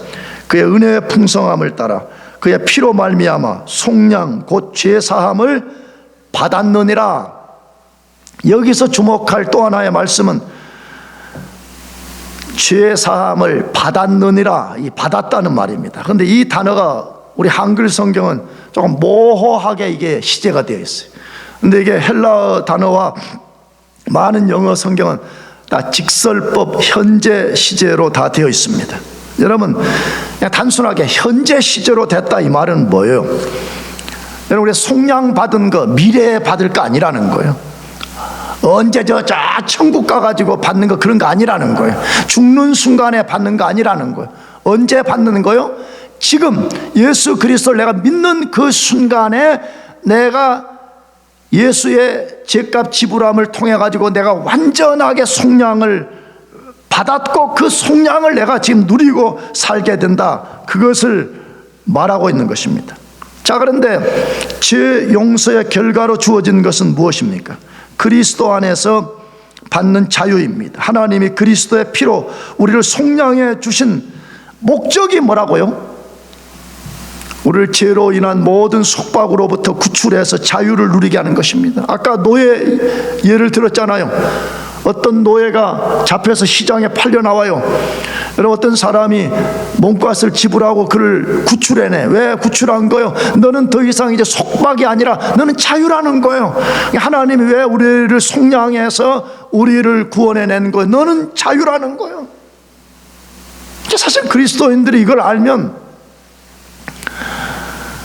S1: 그의 은혜의 풍성함을 따라 그의 피로 말미암아 속량 곧 죄사함을 받았느니라. 여기서 주목할 또 하나의 말씀은 죄 사함을 받았느니라, 이 받았다는 말입니다. 그런데 이 단어가 우리 한글 성경은 조금 모호하게 이게 시제가 되어 있어요. 근데 이게 헬라어 단어와 많은 영어 성경은 다 직설법 현재 시제로 다 되어 있습니다. 여러분, 그냥 단순하게 현재 시제로 됐다 이 말은 뭐예요? 여러분, 우리 속량 받은 거 미래에 받을 거 아니라는 거예요. 언제 저 천국 가가지고 받는 거 그런 거 아니라는 거예요. 죽는 순간에 받는 거 아니라는 거예요. 언제 받는 거예요? 지금 예수 그리스도를 내가 믿는 그 순간에 내가 예수의 죄값 지불함을 통해 가지고 내가 완전하게 속량을 받았고 그 속량을 내가 지금 누리고 살게 된다, 그것을 말하고 있는 것입니다. 자, 그런데 죄 용서의 결과로 주어진 것은 무엇입니까? 그리스도 안에서 받는 자유입니다. 하나님이 그리스도의 피로 우리를 속량해 주신 목적이 뭐라고요? 우리를 죄로 인한 모든 속박으로부터 구출해서 자유를 누리게 하는 것입니다. 아까 노예 예를 들었잖아요. 어떤 노예가 잡혀서 시장에 팔려 나와요. 여러분, 어떤 사람이 몸값을 지불하고 그를 구출해내. 왜 구출한 거예요? 너는 더 이상 이제 속박이 아니라 너는 자유라는 거예요. 하나님이 왜 우리를 속량해서 우리를 구원해낸 거예요? 너는 자유라는 거예요. 사실 그리스도인들이 이걸 알면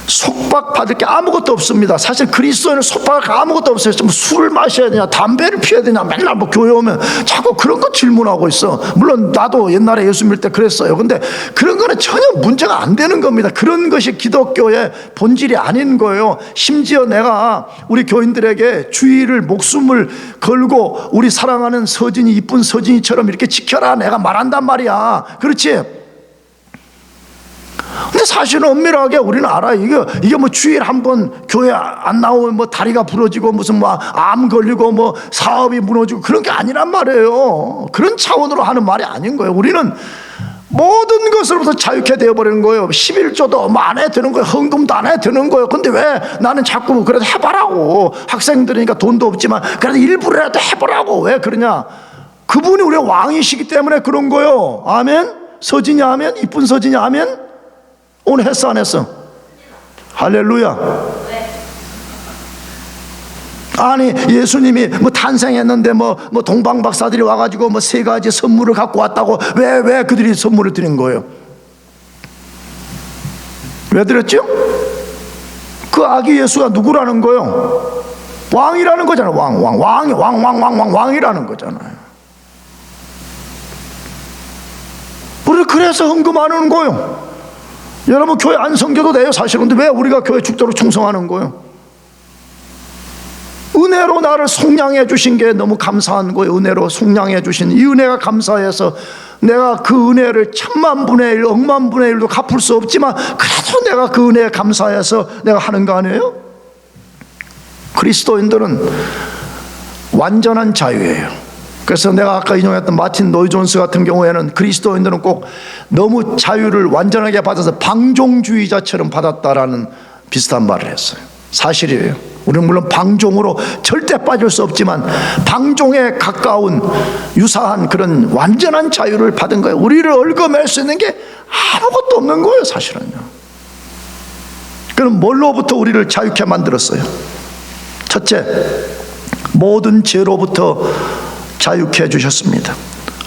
S1: 속박받을 게 아무것도 없습니다. 사실 그리스도인은 속박할 게 아무것도 없어요. 좀 술을 마셔야 되냐, 담배를 피워야 되냐, 맨날 뭐 교회 오면 자꾸 그런 거 질문하고 있어. 물론 나도 옛날에 예수 믿을 때 그랬어요. 근데 그런 거는 전혀 문제가 안 되는 겁니다. 그런 것이 기독교의 본질이 아닌 거예요. 심지어 내가 우리 교인들에게 주의를 목숨을 걸고 우리 사랑하는 서진이, 이쁜 서진이처럼 이렇게 지켜라 내가 말한단 말이야. 그렇지? 근데 사실은 엄밀하게 우리는 알아요. 이게 뭐 주일에 한 번 교회 안 나오면 뭐 다리가 부러지고 무슨 뭐 암 걸리고 뭐 사업이 무너지고 그런 게 아니란 말이에요. 그런 차원으로 하는 말이 아닌 거예요. 우리는 모든 것으로부터 자유케 되어버리는 거예요. 11조도 뭐 안 해도 되는 거예요. 헌금도 안 해도 되는 거예요. 근데 왜 나는 자꾸 그래도 해보라고. 학생들이니까 돈도 없지만 그래도 일부러라도 해보라고. 왜 그러냐? 그분이 우리의 왕이시기 때문에 그런 거예요. 아멘? 서진이 아멘? 이쁜 서진이 아멘? 오늘 했어 안 했어? 할렐루야. 아니, 예수님이 뭐 탄생했는데 뭐 동방 박사들이 와가지고 뭐 3가지 선물을 갖고 왔다고 왜 그들이 선물을 드린 거예요? 왜 드렸죠? 그 아기 예수가 누구라는 거예요? 왕이라는 거잖아요. 왕이라는 거잖아요. 우리 그래서 헌금하는 거예요. 여러분, 교회 안 섬겨도 돼요 사실은. 근데 왜 우리가 교회 축도로 충성하는 거예요? 은혜로 나를 속량해 주신 게 너무 감사한 거예요. 은혜로 속량해 주신 이 은혜가 감사해서 내가 그 은혜를 1000만분의 1, 억만분의 1도 갚을 수 없지만 그래도 내가 그 은혜에 감사해서 내가 하는 거 아니에요? 그리스도인들은 완전한 자유예요. 그래서 내가 아까 인용했던 마틴 노이 존스 같은 경우에는 그리스도인들은 꼭 너무 자유를 완전하게 받아서 방종주의자처럼 받았다라는 비슷한 말을 했어요. 사실이에요. 우리는 물론 방종으로 절대 빠질 수 없지만 방종에 가까운 유사한 그런 완전한 자유를 받은 거예요. 우리를 얽어맬 수 있는 게 아무것도 없는 거예요 사실은요. 그럼 뭘로부터 우리를 자유케 만들었어요? 첫째, 모든 죄로부터 자유케 해주셨습니다.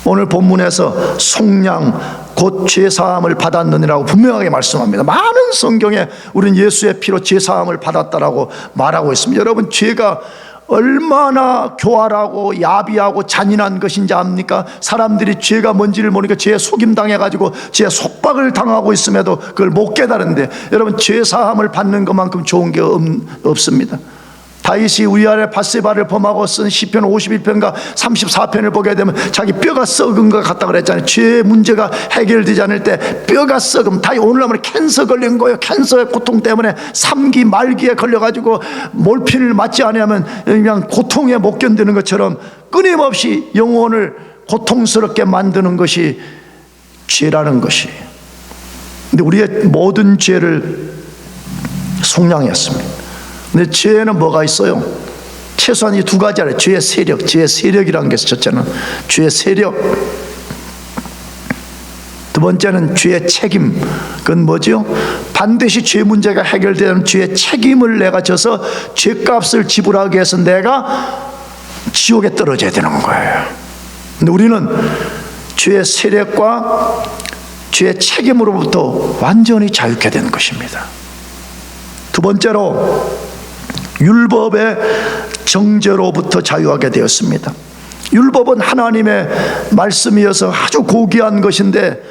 S1: 오늘 본문에서 속량 곧 죄사함을 받았느니라고 분명하게 말씀합니다. 많은 성경에 우리는 예수의 피로 죄사함을 받았다라고 말하고 있습니다. 여러분, 죄가 얼마나 교활하고 야비하고 잔인한 것인지 압니까? 사람들이 죄가 뭔지를 모르니까 죄에 속임당해가지고 죄에 속박을 당하고 있음에도 그걸 못 깨달은데, 여러분, 죄사함을 받는 것만큼 좋은 게 없습니다. 다윗이 우리아래 밧세바를 범하고 쓴 시편 51편과 34편을 보게 되면 자기 뼈가 썩은 것 같다 그랬잖아요. 죄의 문제가 해결되지 않을 때 뼈가 썩음. 다윗 오늘날 캔서 걸린 거예요. 캔서의 고통 때문에 3기 말기에 걸려가지고 몰핀을 맞지 않으면 그냥 고통에 못 견디는 것처럼 끊임없이 영혼을 고통스럽게 만드는 것이 죄라는 것이. 근데 우리의 모든 죄를 속량했습니다. 근데 죄에는 뭐가 있어요? 최소한 이 두 가지 아래 죄의 세력, 죄의 세력이라는 게 있어요. 첫째는 죄의 세력, 두 번째는 죄의 책임. 그건 뭐죠? 반드시 죄 문제가 해결되는 죄의 책임을 내가 져서 죄값을 지불하기 위해서 내가 지옥에 떨어져야 되는 거예요. 근데 우리는 죄의 세력과 죄의 책임으로부터 완전히 자유케 된 것입니다. 두 번째로 율법의 정죄로부터 자유하게 되었습니다. 율법은 하나님의 말씀이어서 아주 고귀한 것인데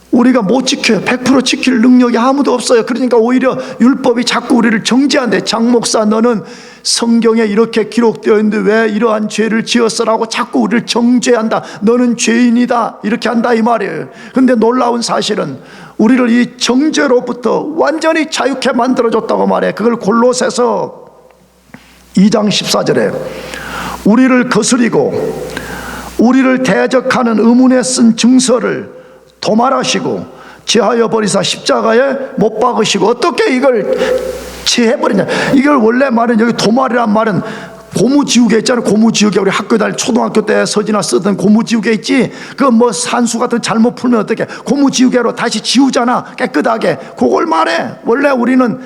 S1: 우리가 못 지켜요. 100% 지킬 능력이 아무도 없어요. 그러니까 오히려 율법이 자꾸 우리를 정죄한대. 장 목사, 너는 성경에 이렇게 기록되어 있는데 왜 이러한 죄를 지었어라고 자꾸 우리를 정죄한다. 너는 죄인이다. 이렇게 한다 이 말이에요. 그런데 놀라운 사실은 우리를 이 정죄로부터 완전히 자유케 만들어줬다고 말해. 그걸 골로새서 2장 14절에 우리를 거스리고 우리를 대적하는 의문에 쓴 증서를 도말하시고 제하여 버리사 십자가에 못 박으시고. 어떻게 이걸 제해버리냐. 이걸 원래 말은 여기 도말이란 말은 고무지우개 있잖아요. 고무지우개 우리 학교 다닐 초등학교 때 서진아 쓰던 고무지우개 있지. 그거 뭐 산수 같은 잘못 풀면 어떻게 고무지우개로 다시 지우잖아. 깨끗하게. 그걸 말해. 원래 우리는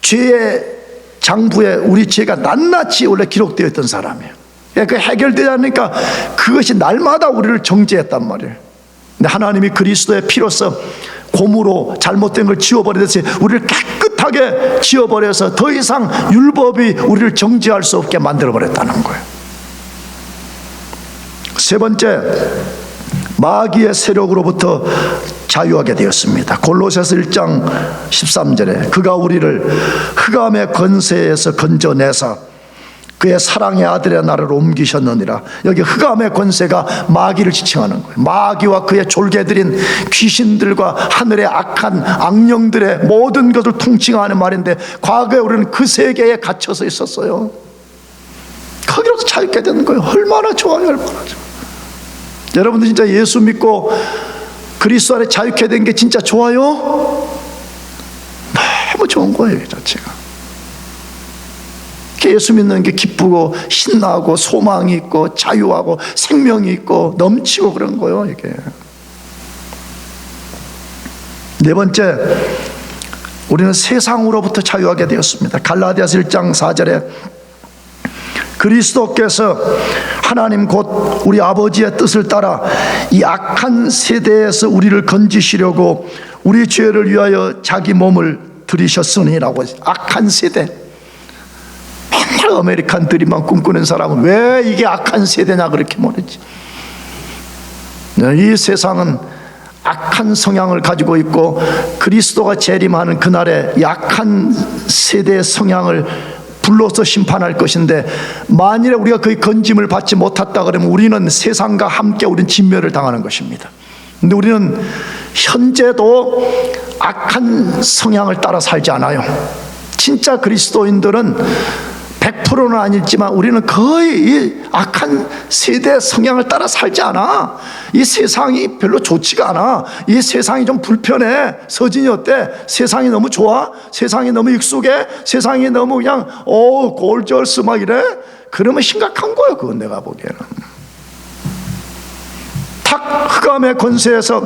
S1: 죄의 장부에 우리 죄가 낱낱이 원래 기록되어 있던 사람이에요. 그 해결되지 않으니까 그것이 날마다 우리를 정죄했단 말이에요. 근데 하나님이 그리스도의 피로써 고무로 잘못된 걸 지워버리듯이 우리를 깨끗하게 지워버려서 더 이상 율법이 우리를 정죄할 수 없게 만들어버렸다는 거예요. 세 번째, 마귀의 세력으로부터 자유하게 되었습니다. 골로새서 1장 13절에 그가 우리를 흑암의 권세에서 건져내사 그의 사랑의 아들의 나라로 옮기셨느니라. 여기 흑암의 권세가 마귀를 지칭하는 거예요. 마귀와 그의 졸개들인 귀신들과 하늘의 악한 악령들의 모든 것을 통칭하는 말인데 과거에 우리는 그 세계에 갇혀서 있었어요. 거기로서 자유케 되는 거예요. 얼마나 좋아요. 얼마나 좋아요. 여러분들 진짜 예수 믿고 그리스도 안에 자유케 된 게 진짜 좋아요? 너무 좋은 거예요. 이 자체가. 예수 믿는 게 기쁘고 신나고 소망이 있고 자유하고 생명이 있고 넘치고 그런 거예요. 이게 네 번째, 우리는 세상으로부터 자유하게 되었습니다. 갈라디아서 1장 4절에 그리스도께서 하나님 곧 우리 아버지의 뜻을 따라 이 악한 세대에서 우리를 건지시려고 우리 죄를 위하여 자기 몸을 들이셨으니라고. 악한 세대, 맨날 아메리칸 드림만 꿈꾸는 사람은 왜 이게 악한 세대냐 그렇게 말했지. 이 세상은 악한 성향을 가지고 있고 그리스도가 재림하는 그날에 약한 세대의 성향을 불러서 심판할 것인데 만일에 우리가 그 건짐을 받지 못했다 그러면 우리는 세상과 함께 우리는 진멸을 당하는 것입니다. 근데 우리는 현재도 악한 성향을 따라 살지 않아요. 진짜 그리스도인들은 100%는 아니지만 우리는 거의 이 악한 세대 성향을 따라 살지 않아. 이 세상이 별로 좋지가 않아. 이 세상이 좀 불편해. 서진이 어때? 세상이 너무 좋아? 세상이 너무 익숙해? 세상이 너무 그냥 골절스 막 이래? 그러면 심각한 거예요. 그건 내가 보기에는. 탁 흑암의 권세에서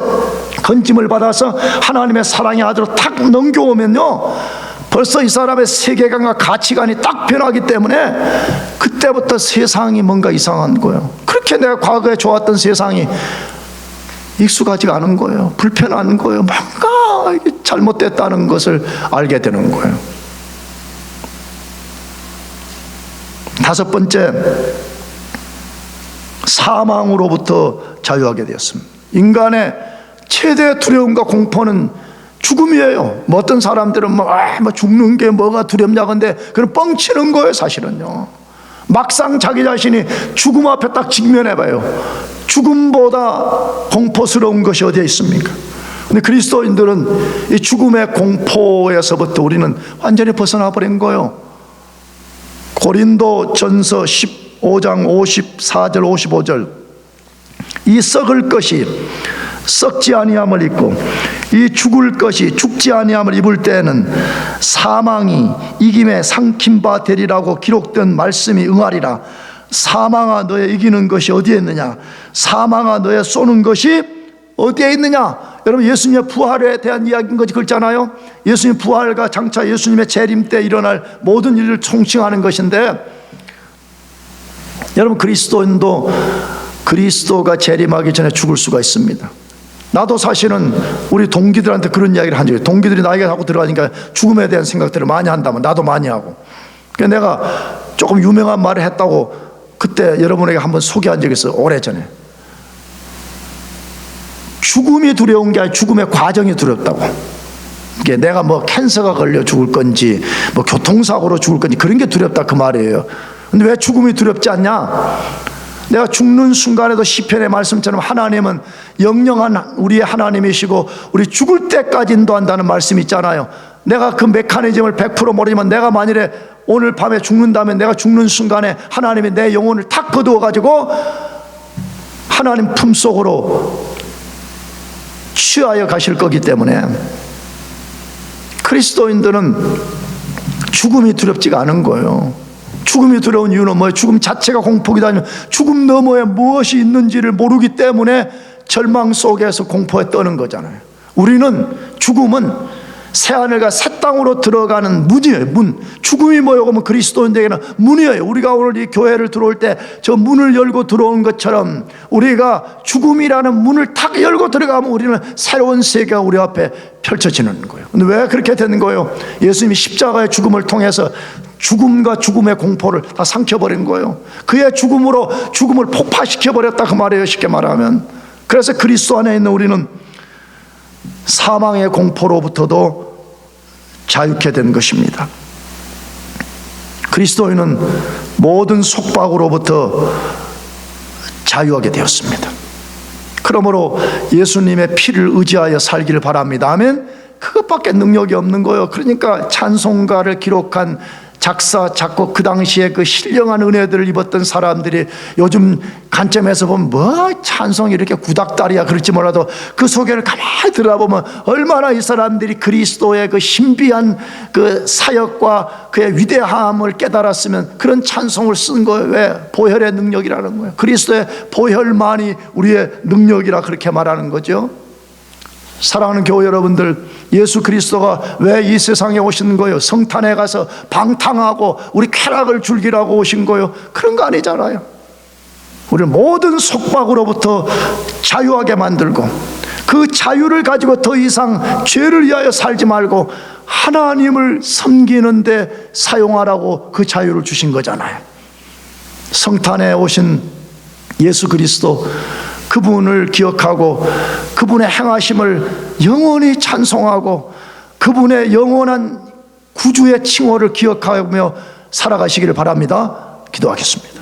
S1: 건짐을 받아서 하나님의 사랑의 아들로 탁 넘겨오면요, 벌써 이 사람의 세계관과 가치관이 딱 변하기 때문에 그때부터 세상이 뭔가 이상한 거예요. 그렇게 내가 과거에 좋았던 세상이 익숙하지가 않은 거예요. 불편한 거예요. 뭔가 잘못됐다는 것을 알게 되는 거예요. 다섯 번째, 사망으로부터 자유하게 되었습니다. 인간의 최대 두려움과 공포는 죽음이에요. 뭐 어떤 사람들은 뭐 죽는 게 뭐가 두렵냐 근데 그건 뻥치는 거예요. 사실은요, 막상 자기 자신이 죽음 앞에 딱 직면해봐요. 죽음보다 공포스러운 것이 어디에 있습니까? 근데 그리스도인들은 이 죽음의 공포에서부터 우리는 완전히 벗어나 버린 거예요. 고린도 전서 15장 54절 55절 이 썩을 것이 썩지 아니함을 입고 이 죽을 것이 죽지 아니함을 입을 때에는 사망이 이김에 삼킨 바 되리라고 기록된 말씀이 응하리라. 사망아 너의 이기는 것이 어디에 있느냐? 사망아 너의 쏘는 것이 어디에 있느냐? 여러분, 예수님의 부활에 대한 이야기인 것이 그렇잖아요. 예수님 부활과 장차 예수님의 재림 때 일어날 모든 일을 총칭하는 것인데, 여러분, 그리스도인도 그리스도가 재림하기 전에 죽을 수가 있습니다. 나도 사실은 우리 동기들한테 그런 이야기를 한 적이 있어요. 동기들이 나에게 하고 들어가니까 죽음에 대한 생각들을 많이 한다면 나도 많이 하고, 그래서 내가 조금 유명한 말을 했다고 그때 여러분에게 한번 소개한 적이 있어요. 오래전에. 죽음이 두려운 게 아니라 죽음의 과정이 두렵다고. 이게 내가 뭐 캔서가 걸려 죽을 건지 뭐 교통사고로 죽을 건지 그런 게 두렵다 그 말이에요. 근데 왜 죽음이 두렵지 않냐? 내가 죽는 순간에도 시편의 말씀처럼 하나님은 영영한 우리의 하나님이시고 우리 죽을 때까지 인도한다는 말씀이 있잖아요. 내가 그 메커니즘을 100% 모르지만 내가 만일에 오늘 밤에 죽는다면 내가 죽는 순간에 하나님이 내 영혼을 탁 거두어 가지고 하나님 품속으로 취하여 가실 거기 때문에 그리스도인들은 죽음이 두렵지가 않은 거예요. 죽음이 두려운 이유는 뭐예요? 죽음 자체가 공포이다 아니면 죽음 너머에 무엇이 있는지를 모르기 때문에 절망 속에서 공포에 떠는 거잖아요. 우리는 죽음은 새하늘과 새 땅으로 들어가는 문이에요. 문. 죽음이 뭐예요? 그러면 그리스도인들에게는 문이에요. 우리가 오늘 이 교회를 들어올 때 저 문을 열고 들어온 것처럼 우리가 죽음이라는 문을 탁 열고 들어가면 우리는 새로운 세계가 우리 앞에 펼쳐지는 거예요. 근데 왜 그렇게 되는 거예요? 예수님이 십자가의 죽음을 통해서 죽음과 죽음의 공포를 다 삼켜버린 거예요. 그의 죽음으로 죽음을 폭파시켜버렸다 그 말이에요. 쉽게 말하면. 그래서 그리스도 안에 있는 우리는 사망의 공포로부터도 자유케 된 것입니다. 그리스도인은 모든 속박으로부터 자유하게 되었습니다. 그러므로 예수님의 피를 의지하여 살기를 바랍니다. 아멘. 그것밖에 능력이 없는 거예요. 그러니까 찬송가를 기록한 작사, 작곡, 그 당시에 그 신령한 은혜들을 입었던 사람들이 요즘 관점에서 보면 뭐 찬송이 이렇게 구닥다리야 그럴지 몰라도 그 속에를 가만히 들어보면 얼마나 이 사람들이 그리스도의 그 신비한 그 사역과 그의 위대함을 깨달았으면 그런 찬송을 쓴 거예요. 왜? 보혈의 능력이라는 거예요. 그리스도의 보혈만이 우리의 능력이라 그렇게 말하는 거죠. 사랑하는 교회 여러분들, 예수 그리스도가 왜 이 세상에 오신 거예요? 성탄에 가서 방탕하고 우리 쾌락을 즐기라고 오신 거예요? 그런 거 아니잖아요. 우리를 모든 속박으로부터 자유하게 만들고 그 자유를 가지고 더 이상 죄를 위하여 살지 말고 하나님을 섬기는 데 사용하라고 그 자유를 주신 거잖아요. 성탄에 오신 예수 그리스도, 그분을 기억하고 그분의 행하심을 영원히 찬송하고 그분의 영원한 구주의 칭호를 기억하며 살아가시기를 바랍니다. 기도하겠습니다.